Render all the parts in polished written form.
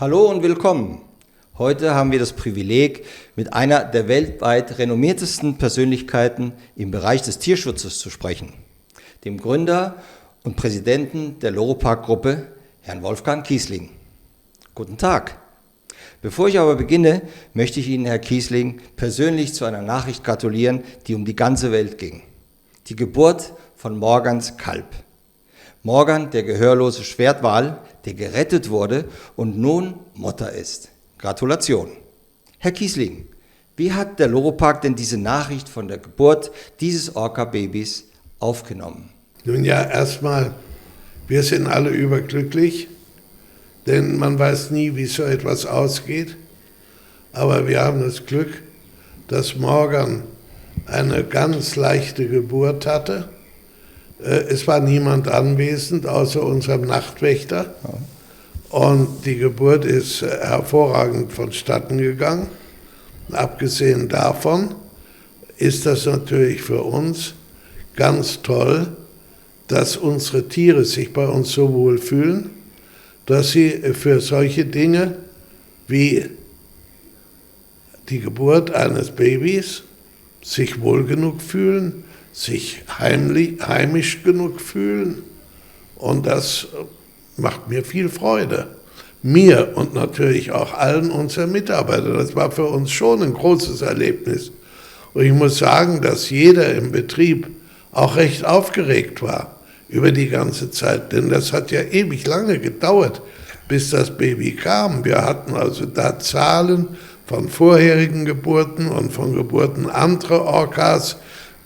Hallo und willkommen. Heute haben wir das Privileg, mit einer der weltweit renommiertesten Persönlichkeiten im Bereich des Tierschutzes zu sprechen, dem Gründer und Präsidenten der Loro-Park-Gruppe, Herrn Wolfgang Kiesling. Guten Tag. Bevor ich aber beginne, möchte ich Ihnen, Herr Kiesling, persönlich zu einer Nachricht gratulieren, die um die ganze Welt ging. Die Geburt von Morgans Kalb. Morgan, der gehörlose Schwertwal, der gerettet wurde und nun Mutter ist. Gratulation. Herr Kiesling, wie hat der Loro-Park denn diese Nachricht von der Geburt dieses Orca-Babys aufgenommen? Nun ja, erstmal, wir sind alle überglücklich, denn man weiß nie, wie so etwas ausgeht. Aber wir haben das Glück, dass Morgan eine ganz leichte Geburt hatte. Es war niemand anwesend, außer unserem Nachtwächter. Und die Geburt ist hervorragend vonstatten gegangen. Abgesehen davon ist das natürlich für uns ganz toll, dass unsere Tiere sich bei uns so wohl fühlen, dass sie für solche Dinge wie die Geburt eines Babys sich wohl genug fühlen, sich heimisch genug fühlen. Und das macht mir viel Freude. Mir und natürlich auch allen unseren Mitarbeitern. Das war für uns schon ein großes Erlebnis. Und ich muss sagen, dass jeder im Betrieb auch recht aufgeregt war über die ganze Zeit. Denn das hat ja ewig lange gedauert, bis das Baby kam. Wir hatten also da Zahlen von vorherigen Geburten und von Geburten anderer Orcas,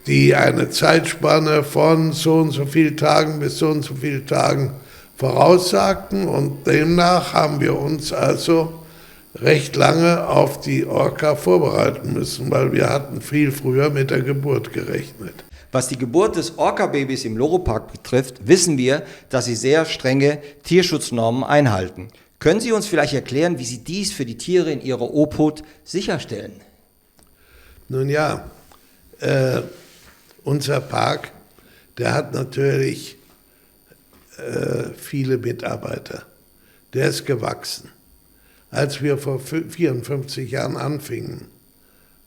die eine Zeitspanne von so und so vielen Tagen bis so und so vielen Tagen voraussagten, und demnach haben wir uns also recht lange auf die Orca vorbereiten müssen, weil wir hatten viel früher mit der Geburt gerechnet. Was die Geburt des Orca-Babys im Loro-Park betrifft, wissen wir, dass Sie sehr strenge Tierschutznormen einhalten. Können Sie uns vielleicht erklären, wie Sie dies für die Tiere in Ihrer Obhut sicherstellen? Nun ja, unser Park, der hat natürlich viele Mitarbeiter. Der ist gewachsen. Als wir vor 54 Jahren anfingen,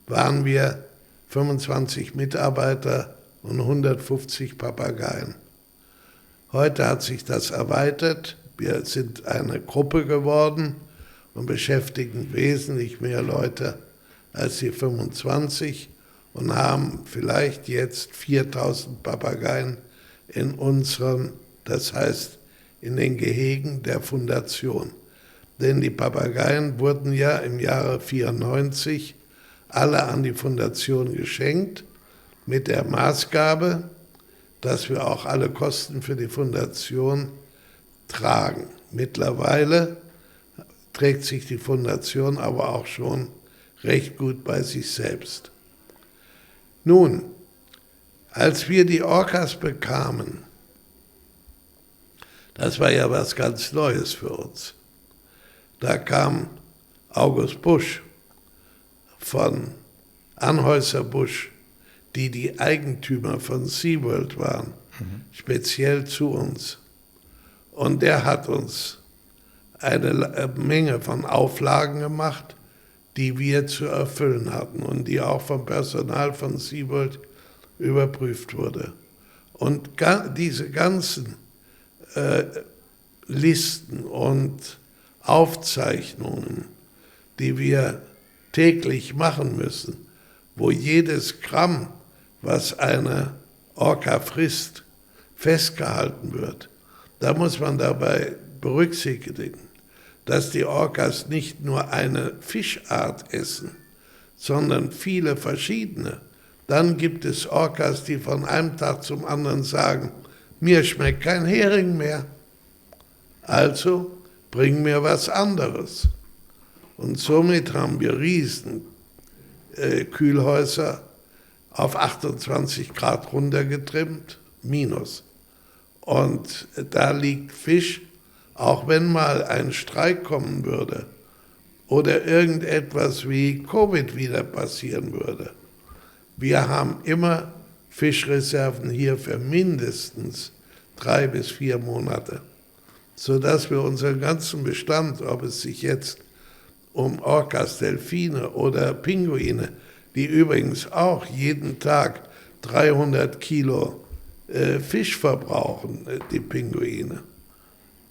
waren wir 25 Mitarbeiter und 150 Papageien. Heute hat sich das erweitert. Wir sind eine Gruppe geworden und beschäftigen wesentlich mehr Leute als die 25 und haben vielleicht jetzt 4000 Papageien in unseren, das heißt in den Gehegen der Fundation. Denn die Papageien wurden ja im Jahre 1994 alle an die Fundation geschenkt, mit der Maßgabe, dass wir auch alle Kosten für die Fundation tragen. Mittlerweile trägt sich die Fundation aber auch schon recht gut bei sich selbst. Nun, als wir die Orcas bekamen, das war ja was ganz Neues für uns. Da kam August Busch von Anheuser-Busch, die Eigentümer von SeaWorld waren, speziell zu uns. Und der hat uns eine Menge von Auflagen gemacht, die wir zu erfüllen hatten und die auch vom Personal von SeaWorld überprüft wurde. Und diese ganzen Listen und Aufzeichnungen, die wir täglich machen müssen, wo jedes Gramm, was eine Orca frisst, festgehalten wird, da muss man dabei berücksichtigen, dass die Orcas nicht nur eine Fischart essen, sondern viele verschiedene. Dann gibt es Orcas, die von einem Tag zum anderen sagen, mir schmeckt kein Hering mehr, also bring mir was anderes. Und somit haben wir riesen Kühlhäuser auf 28 Grad runtergetrimmt, minus. Und da liegt Fisch, auch wenn mal ein Streik kommen würde oder irgendetwas wie Covid wieder passieren würde. Wir haben immer Fischreserven hier für mindestens 3 bis 4 Monate. sodass wir unseren ganzen Bestand, ob es sich jetzt um Orcas, Delfine oder Pinguine, die übrigens auch jeden Tag 300 Kilo Fisch verbrauchen, die Pinguine.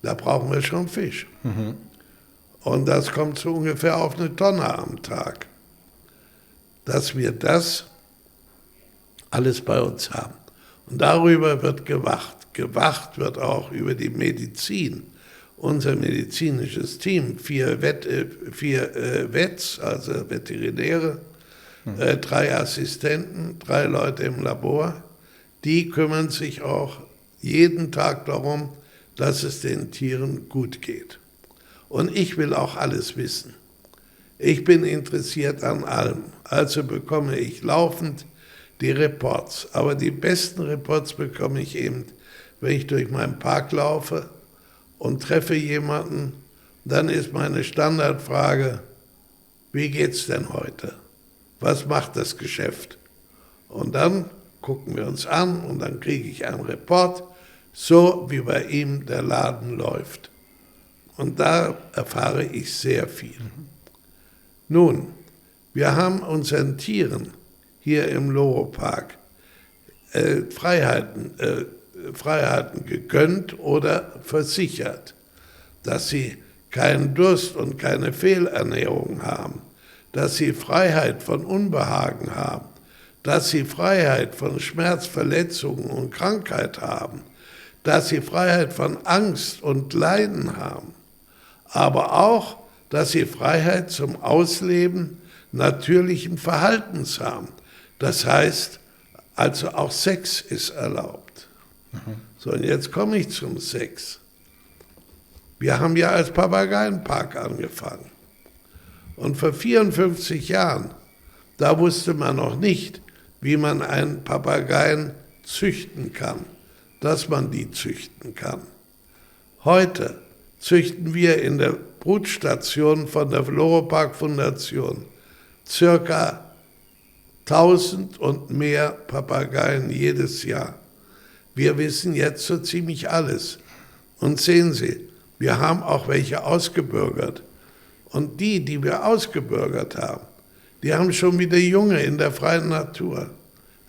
Da brauchen wir schon Fisch. Mhm. Und das kommt so ungefähr auf 1 Tonne am Tag. Dass wir das alles bei uns haben. Und darüber wird gewacht. Gewacht wird auch über die Medizin. Unser medizinisches Team, 4 Vets, also Veterinäre, 3 Assistenten, 3 Leute im Labor, die kümmern sich auch jeden Tag darum, dass es den Tieren gut geht. Und ich will auch alles wissen. Ich bin interessiert an allem, also bekomme ich laufend die Reports. Aber die besten Reports bekomme ich eben, wenn ich durch meinen Park laufe und treffe jemanden, dann ist meine Standardfrage, wie geht's denn heute? Was macht das Geschäft? Und dann gucken wir uns an und dann kriege ich einen Report, so wie bei ihm der Laden läuft. Und da erfahre ich sehr viel. Nun, wir haben unseren Tieren hier im Loro-Park Freiheiten gegönnt oder versichert, dass sie keinen Durst und keine Fehlernährung haben, dass sie Freiheit von Unbehagen haben, dass sie Freiheit von Schmerz, Verletzungen und Krankheit haben, dass sie Freiheit von Angst und Leiden haben, aber auch, dass sie Freiheit zum Ausleben natürlichen Verhaltens haben. Das heißt, also auch Sex ist erlaubt. So, und jetzt komme ich zum Sex. Wir haben ja als Papageienpark angefangen. Und vor 54 Jahren, da wusste man noch nicht, wie man einen Papageien züchten kann, dass man die züchten kann. Heute züchten wir in der Brutstation von der Loro-Park Foundation circa 1000 und mehr Papageien jedes Jahr. Wir wissen jetzt so ziemlich alles. Und sehen Sie, wir haben auch welche ausgebürgert. Und die wir ausgebürgert haben, die haben schon wieder Junge in der freien Natur.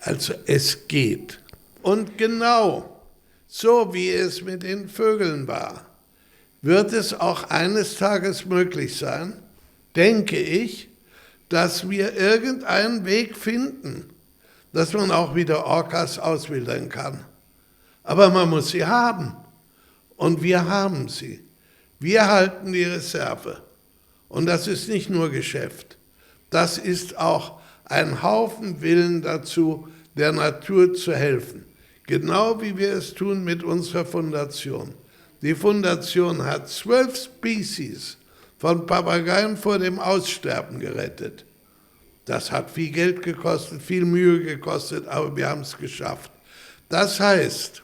Also es geht. Und genau so wie es mit den Vögeln war, wird es auch eines Tages möglich sein, denke ich, dass wir irgendeinen Weg finden, dass man auch wieder Orcas auswildern kann. Aber man muss sie haben. Und wir haben sie. Wir halten die Reserve. Und das ist nicht nur Geschäft. Das ist auch ein Haufen Willen dazu, der Natur zu helfen. Genau wie wir es tun mit unserer Fondation. Die Fondation hat 12 Species von Papageien vor dem Aussterben gerettet. Das hat viel Geld gekostet, viel Mühe gekostet, aber wir haben es geschafft. Das heißt,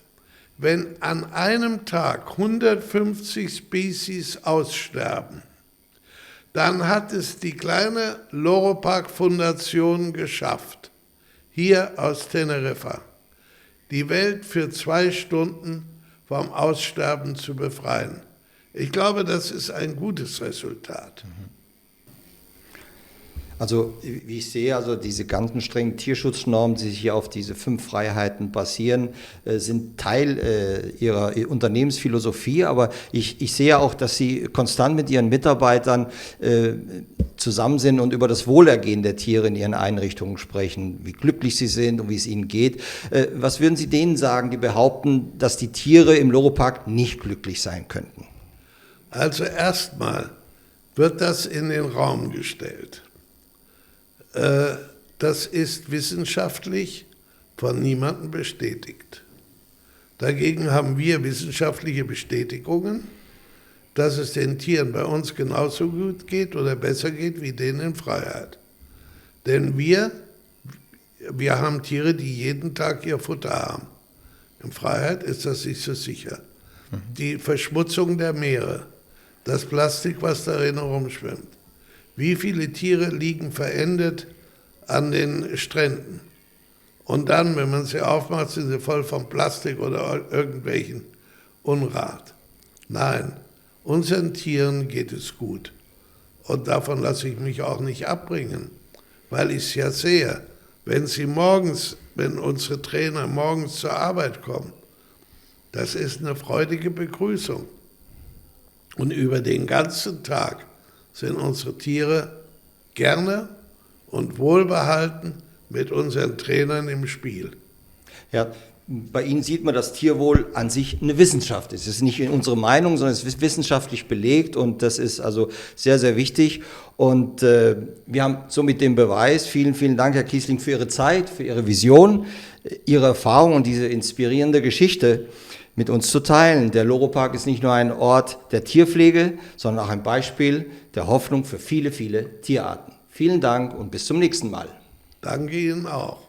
wenn an einem Tag 150 Species aussterben, dann hat es die kleine Loro-Park Foundation geschafft, hier aus Teneriffa, die Welt für 2 Stunden vom Aussterben zu befreien. Ich glaube, das ist ein gutes Resultat. Also wie ich sehe, also diese ganzen strengen Tierschutznormen, die sich hier auf diese 5 Freiheiten basieren, sind Teil ihrer Unternehmensphilosophie. Aber ich sehe auch, dass Sie konstant mit Ihren Mitarbeitern zusammen sind und über das Wohlergehen der Tiere in Ihren Einrichtungen sprechen, wie glücklich sie sind und wie es ihnen geht. Was würden Sie denen sagen, die behaupten, dass die Tiere im Loro-Park nicht glücklich sein könnten? Also erstmal wird das in den Raum gestellt. Das ist wissenschaftlich von niemandem bestätigt. Dagegen haben wir wissenschaftliche Bestätigungen, dass es den Tieren bei uns genauso gut geht oder besser geht wie denen in Freiheit. Denn wir haben Tiere, die jeden Tag ihr Futter haben. In Freiheit ist das nicht so sicher. Die Verschmutzung der Meere, das Plastik, was darin herumschwimmt. Wie viele Tiere liegen verendet an den Stränden? Und dann, wenn man sie aufmacht, sind sie voll von Plastik oder irgendwelchen Unrat. Nein, unseren Tieren geht es gut. Und davon lasse ich mich auch nicht abbringen, weil ich es ja sehe. Wenn unsere Trainer morgens zur Arbeit kommen, das ist eine freudige Begrüßung. Und über den ganzen Tag sind unsere Tiere gerne und wohlbehalten mit unseren Trainern im Spiel. Ja, bei Ihnen sieht man, dass Tierwohl an sich eine Wissenschaft ist. Es ist nicht unsere Meinung, sondern es ist wissenschaftlich belegt und das ist also sehr, sehr wichtig. Und wir haben somit den Beweis. Vielen, vielen Dank, Herr Kiesling, für Ihre Zeit, für Ihre Vision, Ihre Erfahrung und diese inspirierende Geschichte mit uns zu teilen. Der Loro-Park ist nicht nur ein Ort der Tierpflege, sondern auch ein Beispiel der Hoffnung für viele, viele Tierarten. Vielen Dank und bis zum nächsten Mal. Danke Ihnen auch.